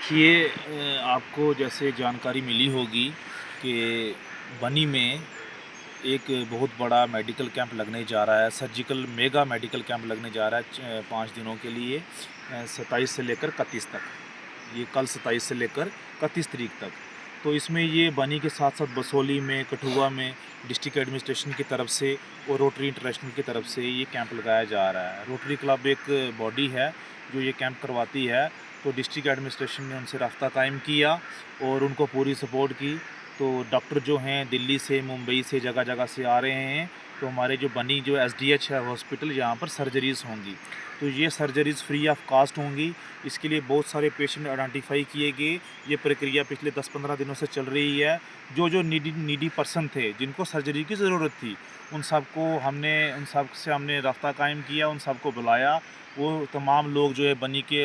देखिए आपको जैसे जानकारी मिली होगी कि बनी में एक बहुत बड़ा मेडिकल कैंप लगने जा रहा है, सर्जिकल मेगा मेडिकल कैंप लगने जा रहा है 5 दिनों के लिए 27 से लेकर 31 तक। ये कल 27 से लेकर 31 तारीख तक। तो इसमें ये बनी के साथ साथ बसोली में, कठुआ में डिस्ट्रिक्ट एडमिनिस्ट्रेशन की तरफ से और रोटरी इंटरनेशनल की तरफ से ये कैंप लगाया जा रहा है। रोटरी क्लब एक बॉडी है जो ये कैंप करवाती है, तो डिस्ट्रिक्ट एडमिनिस्ट्रेशन ने उनसे राब्ता कायम किया और उनको पूरी सपोर्ट की। तो डॉक्टर जो हैं दिल्ली से, मुंबई से, जगह जगह से आ रहे हैं। तो हमारे जो बनी जो एसडीएच है हॉस्पिटल, यहाँ पर सर्जरीज़ होंगी। तो ये सर्जरीज़ फ्री ऑफ कास्ट होंगी। इसके लिए बहुत सारे पेशेंट आइडेंटिफाई किए गए। ये प्रक्रिया पिछले 10-15 दिनों से चल रही है। जो नीडी पर्सन थे जिनको सर्जरी की ज़रूरत थी, उन सब से हमने राब्ता कायम किया, उन सबको बुलाया। वो तमाम लोग जो है बनी के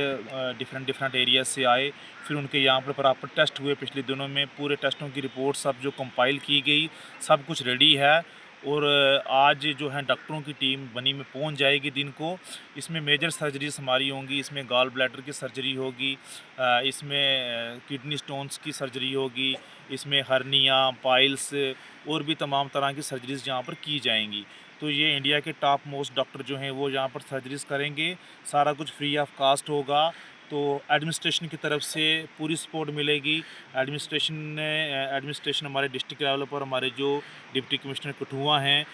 डिफरेंट एरिया से आए। फिर उनके यहाँ पर प्रॉपर टेस्ट हुए पिछले दिनों में। पूरे टेस्टों की रिपोर्ट सब जो कंपाइल की गई, सब कुछ रेडी है। और आज जो है डॉक्टरों की टीम बनी में पहुंच जाएगी दिन को। इसमें मेजर सर्जरीज हमारी होंगी। इसमें गॉल ब्लैडर की सर्जरी होगी, इसमें किडनी स्टोन्स की सर्जरी होगी, इसमें हर्निया, पाइल्स और भी तमाम तरह की सर्जरीज़ यहाँ पर की जाएंगी। तो ये इंडिया के टॉप मोस्ट डॉक्टर जो हैं वो यहाँ पर सर्जरीज़ करेंगे। सारा कुछ फ्री ऑफ कास्ट होगा। तो एडमिनिस्ट्रेशन की तरफ से पूरी सपोर्ट मिलेगी। एडमिनिस्ट्रेशन हमारे डिस्ट्रिक्ट लेवल पर हमारे जो डिप्टी कमिश्नर कठुआ हैं,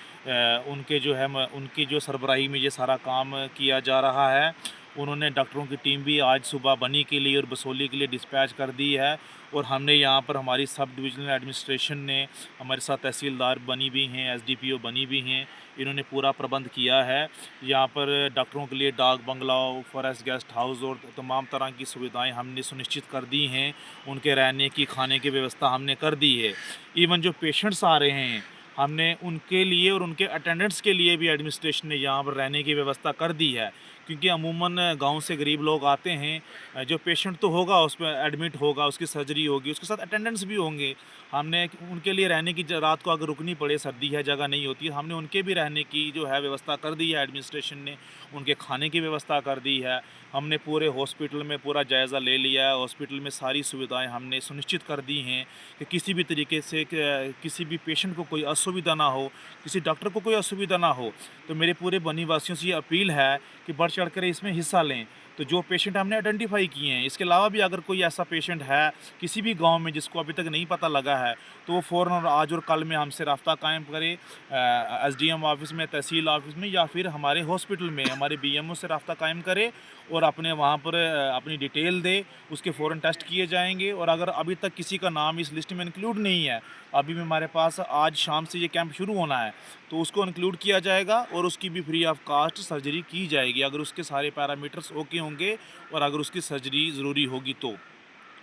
उनकी जो सरबराही में ये सारा काम किया जा रहा है। उन्होंने डॉक्टरों की टीम भी आज सुबह बनी के लिए और बसोली के लिए डिस्पैच कर दी है। और हमने यहाँ पर हमारी सब डिविजनल एडमिनिस्ट्रेशन ने, हमारे साथ तहसीलदार बनी भी हैं, एसडीपीओ बनी भी हैं, इन्होंने पूरा प्रबंध किया है। यहाँ पर डॉक्टरों के लिए डाक बंगला, फॉरेस्ट गेस्ट हाउस और तमाम तरह की सुविधाएं हमने सुनिश्चित कर दी हैं। उनके रहने की, खाने की व्यवस्था हमने कर दी है। इवन जो पेशेंट्स आ रहे हैं, हमने उनके लिए और उनके अटेंडेंट्स के लिए भी एडमिनिस्ट्रेशन ने यहाँ पर रहने की व्यवस्था कर दी है। क्योंकि अमूमन गांव से गरीब लोग आते हैं। जो पेशेंट तो होगा उस पर एडमिट होगा, उसकी सर्जरी होगी, उसके साथ अटेंडेंट्स भी होंगे। हमने उनके लिए रहने की, रात को अगर रुकनी पड़े, सर्दी है, जगह नहीं होती, हमने उनके भी रहने की जो है व्यवस्था कर दी है। एडमिनिस्ट्रेशन ने उनके खाने की व्यवस्था कर दी है। हमने पूरे हॉस्पिटल में पूरा जायज़ा ले लिया है। हॉस्पिटल में सारी सुविधाएं हमने सुनिश्चित कर दी हैं कि किसी भी तरीके से किसी भी पेशेंट को कोई असुविधा ना हो, किसी डॉक्टर को कोई असुविधा ना हो। तो मेरे पूरे बनी वासियों से ये अपील है कि बढ़ चढ़ कर इसमें हिस्सा लें। तो जो पेशेंट हमने आइडेंटिफाई किए हैं, इसके अलावा भी अगर कोई ऐसा पेशेंट है किसी भी गांव में जिसको अभी तक नहीं पता लगा है, तो वो फ़ौरन आज और कल में हमसे राब्ता कायम करे। एसडीएम ऑफिस में, तहसील ऑफिस में, या फिर हमारे हॉस्पिटल में हमारे बीएमओ से राब्ता कायम करे और अपने वहाँ पर अपनी डिटेल दे। उसके फ़ौरन टेस्ट किए जाएंगे। और अगर अभी तक किसी का नाम इस लिस्ट में इंक्लूड नहीं है, अभी भी हमारे पास आज शाम से ये कैंप शुरू होना है, तो उसको इंक्लूड किया जाएगा और उसकी भी फ्री ऑफ कास्ट सर्जरी की जाएगी, अगर उसके सारे पैरामीटर्स ओके होंगे और अगर उसकी सर्जरी ज़रूरी होगी तो।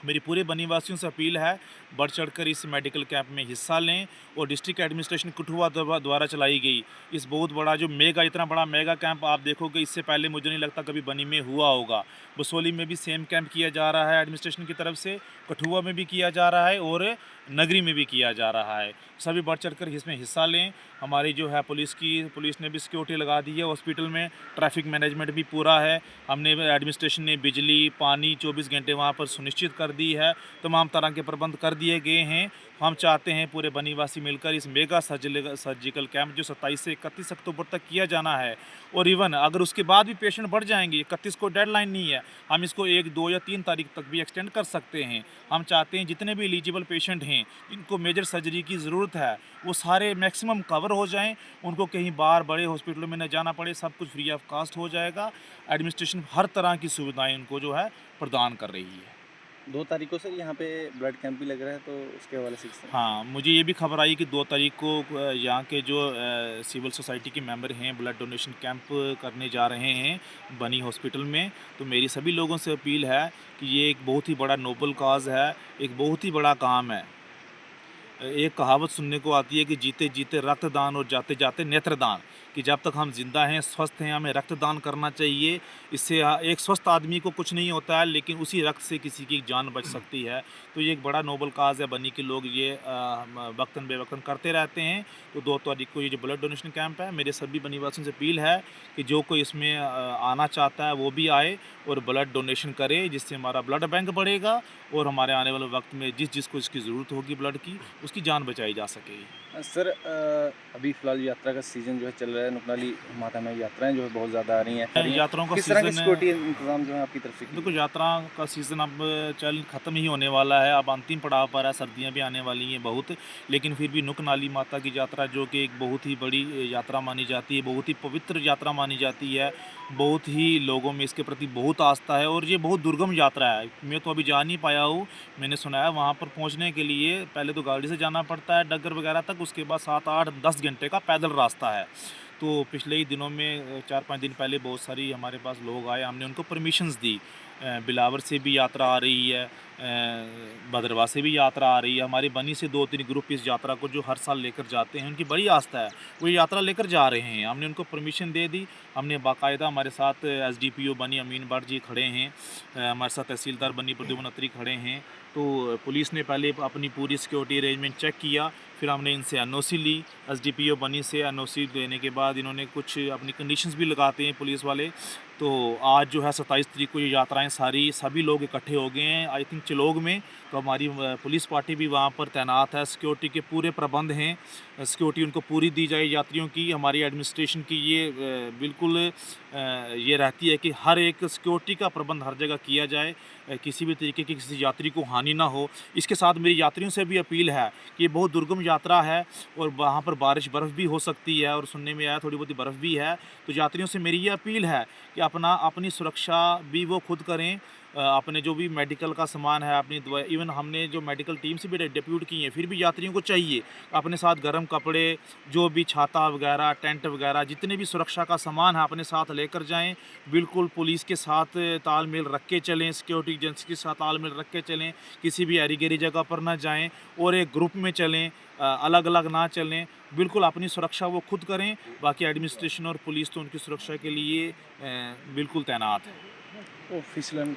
मेरी पूरे बनी वासियों से अपील है, बढ़ चढ़कर इस मेडिकल कैंप में हिस्सा लें। और डिस्ट्रिक्ट एडमिनिस्ट्रेशन कठुआ द्वारा चलाई गई इस बहुत बड़ा जो इतना बड़ा मेगा कैंप आप देखोगे, इससे पहले मुझे नहीं लगता कभी बनी में हुआ होगा। बसोली में भी सेम कैंप किया जा रहा है एडमिनिस्ट्रेशन की तरफ से, कठुआ में भी किया जा रहा है और नगरी में भी किया जा रहा है। सभी बढ़ चढ़कर इसमें हिस्सा लें। हमारी जो है पुलिस ने भी सिक्योरिटी लगा दी है हॉस्पिटल में। ट्रैफिक मैनेजमेंट भी पूरा है। हमने एडमिनिस्ट्रेशन ने बिजली, पानी 24 घंटे वहाँ पर सुनिश्चित कर दी है। तमाम तरह के प्रबंध कर दिए गए हैं। हम चाहते हैं पूरे बनीवासी मिलकर इस मेगा सर्जिकल कैंप जो 27 से 31 अक्टूबर तक किया जाना है, और इवन अगर उसके बाद भी पेशेंट बढ़ जाएंगे, 31 को डेडलाइन नहीं है, हम इसको 1, 2 या 3 तारीख तक भी एक्सटेंड कर सकते हैं। हम चाहते हैं जितने भी एलिजिबल पेशेंट हैं जिनको मेजर सर्जरी की ज़रूरत है, वो सारे मैक्सिमम कवर हो जाएं। उनको कहीं बाहर बड़े हॉस्पिटलों में न जाना पड़े, सब कुछ फ्री ऑफ कास्ट हो जाएगा। एडमिनिस्ट्रेशन हर तरह की सुविधाएं उनको जो है प्रदान कर रही है। 2 तारीखों से यहाँ पे ब्लड कैंप भी लग रहा है, तो उसके हवाले से किस तरह? हाँ, मुझे ये भी खबर आई कि 2 तारीख को यहाँ के जो सिविल सोसाइटी के मेंबर हैं ब्लड डोनेशन कैंप करने जा रहे हैं बनी हॉस्पिटल में। तो मेरी सभी लोगों से अपील है कि ये एक बहुत ही बड़ा नोबल काज़ है, एक बहुत ही बड़ा काम है। एक कहावत सुनने को आती है कि जीते जीते रक्तदान और जाते जाते नेत्रदान। कि जब तक हम जिंदा हैं, स्वस्थ हैं, हमें रक्तदान करना चाहिए। इससे एक स्वस्थ आदमी को कुछ नहीं होता है, लेकिन उसी रक्त से किसी की जान बच सकती है। तो ये एक बड़ा नोबल काज़ है बनी के लोग ये वक्तन बेवक्तन करते रहते हैं। तो 2 तारीख को ये जो ब्लड डोनेशन कैंप है, मेरे सभी बनी वासियों से अपील है कि जो कोई इसमें आना चाहता है वो भी आए और ब्लड डोनेशन करे, जिससे हमारा ब्लड बैंक बढ़ेगा और हमारे आने वाले वक्त में जिसको इसकी ज़रूरत होगी ब्लड की, उसकी जान बचाई जा सकेगी। सर अभी फ़िलहाल यात्रा का सीज़न जो है चल रहा है, नुकनाली माता में यात्राएं जो है बहुत ज़्यादा आ रही हैं। यात्राओं का किस तरह के सीज़न सिक्योरिटी इंतज़ाम जो है आपकी तरफ से किए देखो, यात्रा का सीज़न अब चल ख़त्म ही होने वाला है, अब अंतिम पड़ाव पर है, सर्दियाँ भी आने वाली हैं बहुत, लेकिन फिर भी नुकनाली माता की यात्रा जो कि एक बहुत ही बड़ी यात्रा मानी जाती है, बहुत ही पवित्र यात्रा मानी जाती है, बहुत ही लोगों में इसके प्रति बहुत आस्था है और ये बहुत दुर्गम यात्रा है। मैं तो अभी जा नहीं पाया हूँ, मैंने सुना है वहाँ पर पहुँचने के लिए पहले तो गाड़ी से जाना पड़ता है डगर वगैरह तक, उसके बाद 7, 8, 10 घंटे का पैदल रास्ता है। तो पिछले ही दिनों में 4-5 दिन पहले बहुत सारी हमारे पास लोग आए, हमने उनको परमिशंस दी। बिलावर से भी यात्रा आ रही है, भद्रवाह से भी यात्रा आ रही है, हमारी बनी से 2-3 ग्रुप इस यात्रा को जो हर साल लेकर जाते हैं, उनकी बड़ी आस्था है, वो ये यात्रा लेकर जा रहे हैं। हमने उनको परमिशन दे दी, हमने बाकायदा हमारे साथ एसडीपीओ बनी अमीन भट्ट जी खड़े हैं, हमारे साथ तहसीलदार बनी प्रद्युम्न अत्री खड़े हैं। तो पुलिस ने पहले अपनी पूरी सिक्योरिटी अरेंजमेंट चेक किया, फिर हमने इनसे एनओसी ली, एसडीपीओ बनी से एनओसी लेने के बाद इन्होंने कुछ अपनी कंडीशंस भी लगाते हैं पुलिस वाले। तो आज जो है 27 तारीख को ये यात्राएं सभी लोग इकट्ठे हो गए हैं आई थिंक चिलोग में। तो हमारी पुलिस पार्टी भी वहाँ पर तैनात है, सिक्योरिटी के पूरे प्रबंध हैं, सिक्योरिटी उनको पूरी दी जाए यात्रियों की। हमारी एडमिनिस्ट्रेशन की ये बिल्कुल ये रहती है कि हर एक सिक्योरिटी का प्रबंध हर जगह किया जाए, किसी भी तरीके की किसी यात्री को हानि ना हो। इसके साथ मेरी यात्रियों से भी अपील है कि ये बहुत दुर्गम यात्रा है और वहाँ पर बर्फ़ भी हो सकती है और सुनने में आया थोड़ी बहुत बर्फ़ भी है। तो यात्रियों से मेरी ये अपील है कि अपनी सुरक्षा भी वो खुद करें, अपने जो भी मेडिकल का सामान है, अपनी दवा, इवन हमने जो मेडिकल टीम से भी डिप्यूट की है, फिर भी यात्रियों को चाहिए अपने साथ गर्म कपड़े, जो भी छाता वगैरह, टेंट वगैरह, जितने भी सुरक्षा का सामान है अपने साथ लेकर जाएं। बिल्कुल पुलिस के साथ तालमेल रख के चलें, सिक्योरिटी एजेंसी के साथ तालमेल रख के चलें, किसी भी ऐरी गैरी जगह पर ना जाएं और एक ग्रुप में चलें, अलग अलग ना चलें। बिल्कुल अपनी सुरक्षा वो खुद करें, बाकी एडमिनिस्ट्रेशन और पुलिस तो उनकी सुरक्षा के लिए बिल्कुल तैनात है। ऑफिशियल